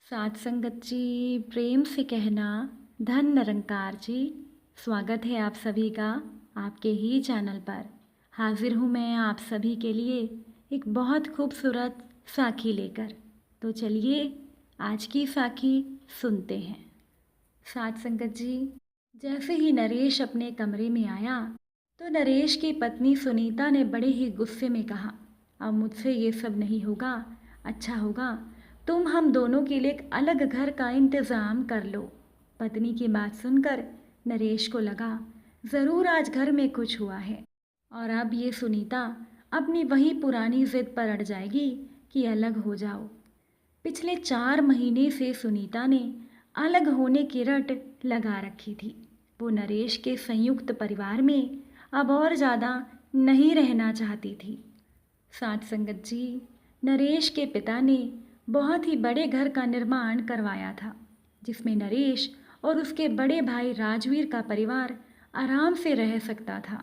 साथ संगत जी, प्रेम से कहना धन निरंकार जी। स्वागत है आप सभी का आपके ही चैनल पर। हाजिर हूँ मैं आप सभी के लिए एक बहुत खूबसूरत साखी लेकर। तो चलिए आज की साखी सुनते हैं। साथ संगत जी, जैसे ही नरेश अपने कमरे में आया तो नरेश की पत्नी सुनीता ने बड़े ही गुस्से में कहा, अब मुझसे ये सब नहीं होगा। अच्छा होगा तुम हम दोनों के लिए एक अलग घर का इंतज़ाम कर लो। पत्नी की बात सुनकर नरेश को लगा ज़रूर आज घर में कुछ हुआ है और अब ये सुनीता अपनी वही पुरानी जिद पर अड़ जाएगी कि अलग हो जाओ। पिछले 4 महीने से सुनीता ने अलग होने की रट लगा रखी थी। वो नरेश के संयुक्त परिवार में अब और ज़्यादा नहीं रहना चाहती थी। साथ संगत जी, नरेश के पिता ने बहुत ही बड़े घर का निर्माण करवाया था जिसमें नरेश और उसके बड़े भाई राजवीर का परिवार आराम से रह सकता था।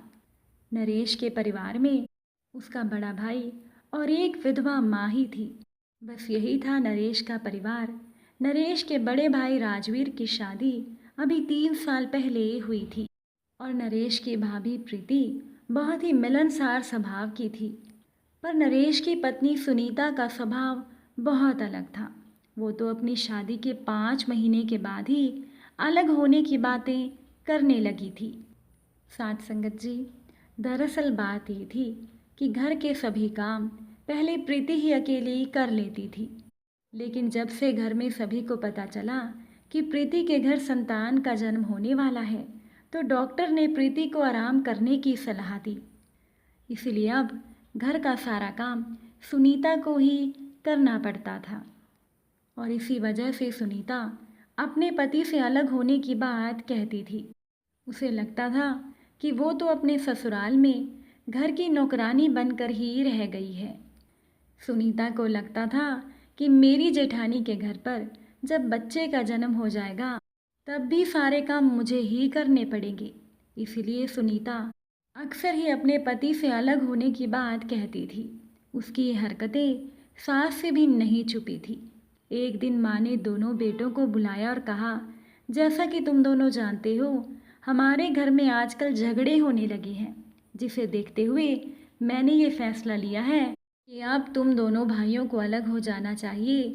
नरेश के परिवार में उसका बड़ा भाई और एक विधवा माँ ही थी। बस यही था नरेश का परिवार। नरेश के बड़े भाई राजवीर की शादी अभी 3 साल पहले हुई थी और नरेश की भाभी प्रीति बहुत ही मिलनसार स्वभाव की थी। पर नरेश की पत्नी सुनीता का स्वभाव बहुत अलग था। वो तो अपनी शादी के 5 महीने के बाद ही अलग होने की बातें करने लगी थी। साथ संगत जी, दरअसल बात ये थी कि घर के सभी काम पहले प्रीति ही अकेली कर लेती थी। लेकिन जब से घर में सभी को पता चला कि प्रीति के घर संतान का जन्म होने वाला है तो डॉक्टर ने प्रीति को आराम करने की सलाह दी। इसलिए अब घर का सारा काम सुनीता को ही करना पड़ता था और इसी वजह से सुनीता अपने पति से अलग होने की बात कहती थी। उसे लगता था कि वो तो अपने ससुराल में घर की नौकरानी बनकर ही रह गई है। सुनीता को लगता था कि मेरी जेठानी के घर पर जब बच्चे का जन्म हो जाएगा तब भी सारे काम मुझे ही करने पड़ेंगे। इसलिए सुनीता अक्सर ही अपने पति से अलग होने की बात कहती थी। उसकी ये हरकतें सास से भी नहीं छुपी थी। एक दिन माँ ने दोनों बेटों को बुलाया और कहा, जैसा कि तुम दोनों जानते हो हमारे घर में आजकल झगड़े होने लगे हैं, जिसे देखते हुए मैंने ये फैसला लिया है कि अब तुम दोनों भाइयों को अलग हो जाना चाहिए।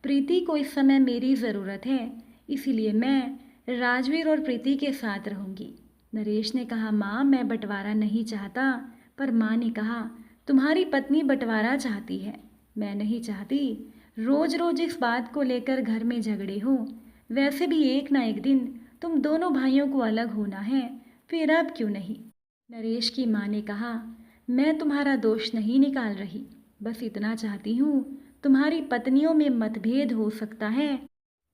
प्रीति को इस समय मेरी ज़रूरत है, इसीलिए मैं राजवीर और प्रीति के साथ रहूँगी। नरेश ने कहा, माँ मैं बंटवारा नहीं चाहता। पर माँ ने कहा, तुम्हारी पत्नी बंटवारा चाहती है, मैं नहीं चाहती। रोज़ रोज़ इस बात को लेकर घर में झगड़े हो। वैसे भी एक ना एक दिन तुम दोनों भाइयों को अलग होना है, फिर अब क्यों नहीं। नरेश की माँ ने कहा, मैं तुम्हारा दोष नहीं निकाल रही, बस इतना चाहती हूँ तुम्हारी पत्नियों में मतभेद हो सकता है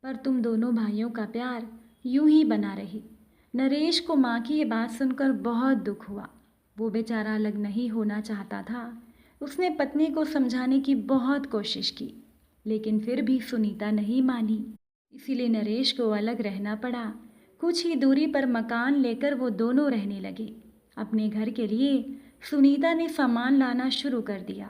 पर तुम दोनों भाइयों का प्यार यूं ही बना रहे। नरेश को माँ की ये बात सुनकर बहुत दुख हुआ। वो बेचारा अलग नहीं होना चाहता था। उसने पत्नी को समझाने की बहुत कोशिश की लेकिन फिर भी सुनीता नहीं मानी। इसीलिए नरेश को अलग रहना पड़ा। कुछ ही दूरी पर मकान लेकर वो दोनों रहने लगे। अपने घर के लिए सुनीता ने सामान लाना शुरू कर दिया।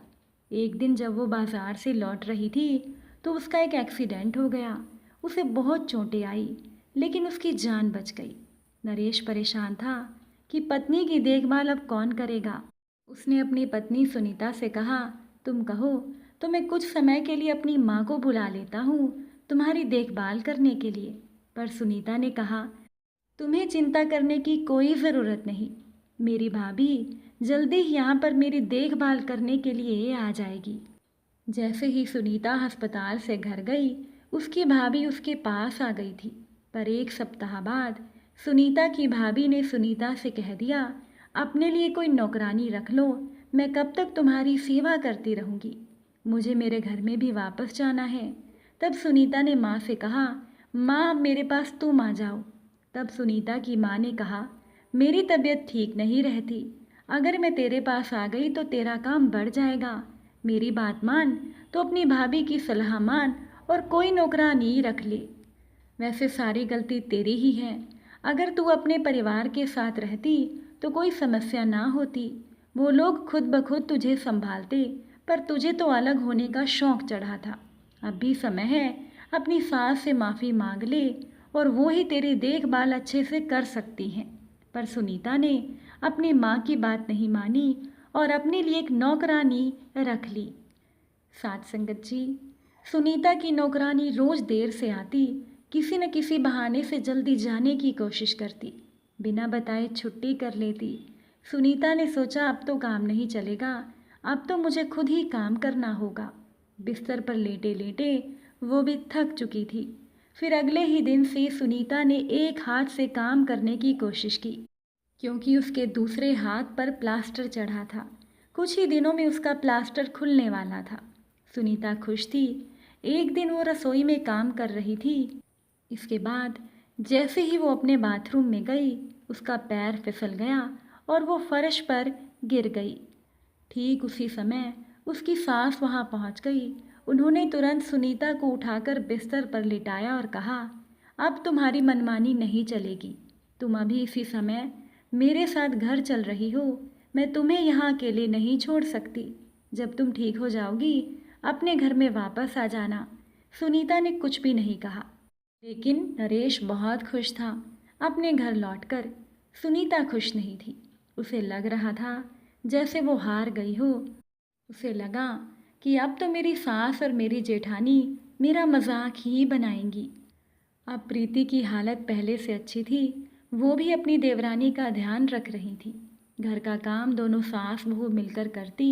एक दिन जब वो बाजार से लौट रही थी तो उसका एक एक्सीडेंट हो गया। उसे बहुत चोटें आई लेकिन उसकी जान बच गई। नरेश परेशान था कि पत्नी की देखभाल अब कौन करेगा। उसने अपनी पत्नी सुनीता से कहा, तुम कहो तो मैं कुछ समय के लिए अपनी माँ को बुला लेता हूँ तुम्हारी देखभाल करने के लिए। पर सुनीता ने कहा, तुम्हें चिंता करने की कोई ज़रूरत नहीं। मेरी भाभी जल्दी ही यहाँ पर मेरी देखभाल करने के लिए आ जाएगी। जैसे ही सुनीता अस्पताल से घर गई उसकी भाभी उसके पास आ गई थी। पर 1 सप्ताह बाद सुनीता की भाभी ने सुनीता से कह दिया, अपने लिए कोई नौकरानी रख लो, मैं कब तक तुम्हारी सेवा करती रहूँगी, मुझे मेरे घर में भी वापस जाना है। तब सुनीता ने माँ से कहा, माँ मेरे पास तुम आ जाओ। तब सुनीता की माँ ने कहा, मेरी तबीयत ठीक नहीं रहती, अगर मैं तेरे पास आ गई तो तेरा काम बढ़ जाएगा। मेरी बात मान तो अपनी भाभी की सलाह मान और कोई नौकरानी रख ले। वैसे सारी गलती तेरी ही है। अगर तू अपने परिवार के साथ रहती तो कोई समस्या ना होती, वो लोग खुद ब खुद तुझे संभालते। पर तुझे तो अलग होने का शौक़ चढ़ा था। अब भी समय है, अपनी सास से माफ़ी मांग ले और वो ही तेरी देखभाल अच्छे से कर सकती हैं। पर सुनीता ने अपनी माँ की बात नहीं मानी और अपने लिए एक नौकरानी रख ली। साथ संगत जी, सुनीता की नौकरानी रोज देर से आती, किसी न किसी बहाने से जल्दी जाने की कोशिश करती, बिना बताए छुट्टी कर लेती। सुनीता ने सोचा अब तो काम नहीं चलेगा, अब तो मुझे खुद ही काम करना होगा। बिस्तर पर लेटे लेटे वो भी थक चुकी थी। फिर अगले ही दिन से सुनीता ने एक हाथ से काम करने की कोशिश की, क्योंकि उसके दूसरे हाथ पर प्लास्टर चढ़ा था। कुछ ही दिनों में उसका प्लास्टर खुलने वाला था। सुनीता खुश थी। एक दिन वो रसोई में काम कर रही थी। इसके बाद जैसे ही वो अपने बाथरूम में गई, उसका पैर फिसल गया और वो फर्श पर गिर गई। ठीक उसी समय उसकी सास वहाँ पहुँच गई। उन्होंने तुरंत सुनीता को उठाकर बिस्तर पर लिटाया और कहा, अब तुम्हारी मनमानी नहीं चलेगी। तुम अभी इसी समय मेरे साथ घर चल रही हो। मैं तुम्हें यहाँ अकेले नहीं छोड़ सकती। जब तुम ठीक हो जाओगी अपने घर में वापस आ जाना। सुनीता ने कुछ भी नहीं कहा, लेकिन नरेश बहुत खुश था अपने घर लौटकर। सुनीता खुश नहीं थी। उसे लग रहा था जैसे वो हार गई हो। उसे लगा कि अब तो मेरी सास और मेरी जेठानी मेरा मजाक ही बनाएंगी। अब प्रीति की हालत पहले से अच्छी थी। वो भी अपनी देवरानी का ध्यान रख रही थी। घर का काम दोनों सास बहू मिलकर करती।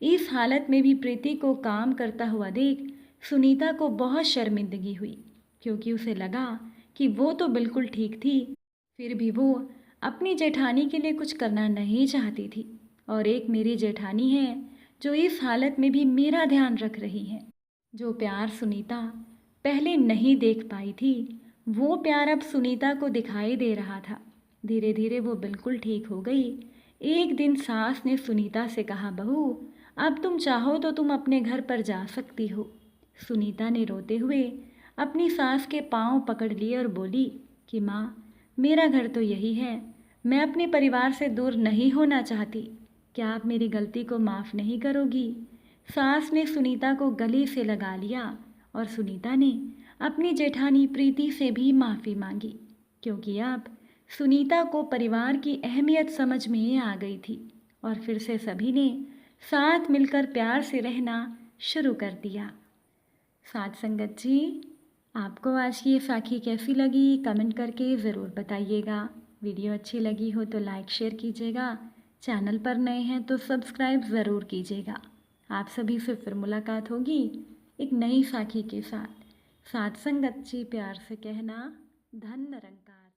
इस हालत में भी प्रीति को काम करता हुआ देख सुनीता को बहुत शर्मिंदगी हुई, क्योंकि उसे लगा कि वो तो बिल्कुल ठीक थी, फिर भी वो अपनी जेठानी के लिए कुछ करना नहीं चाहती थी। और एक मेरी जेठानी है जो इस हालत में भी मेरा ध्यान रख रही है। जो प्यार सुनीता पहले नहीं देख पाई थी, वो प्यार अब सुनीता को दिखाई दे रहा था। धीरे धीरे वो बिल्कुल ठीक हो गई। एक दिन सास ने सुनीता से कहा, बहू अब तुम चाहो तो तुम अपने घर पर जा सकती हो। सुनीता ने रोते हुए अपनी सास के पांव पकड़ लिए और बोली कि माँ, मेरा घर तो यही है, मैं अपने परिवार से दूर नहीं होना चाहती। क्या आप मेरी गलती को माफ़ नहीं करोगी? सास ने सुनीता को गले से लगा लिया और सुनीता ने अपनी जेठानी प्रीति से भी माफ़ी मांगी, क्योंकि अब सुनीता को परिवार की अहमियत समझ में आ गई थी। और फिर से सभी ने साथ मिलकर प्यार से रहना शुरू कर दिया। साथ संगत जी, आपको आज की ये साखी कैसी लगी कमेंट करके ज़रूर बताइएगा। वीडियो अच्छी लगी हो तो लाइक शेयर कीजिएगा। चैनल पर नए हैं तो सब्सक्राइब ज़रूर कीजिएगा। आप सभी से फिर मुलाकात होगी एक नई साखी के साथ। साथ संगत जी, प्यार से कहना, धन निरंकार।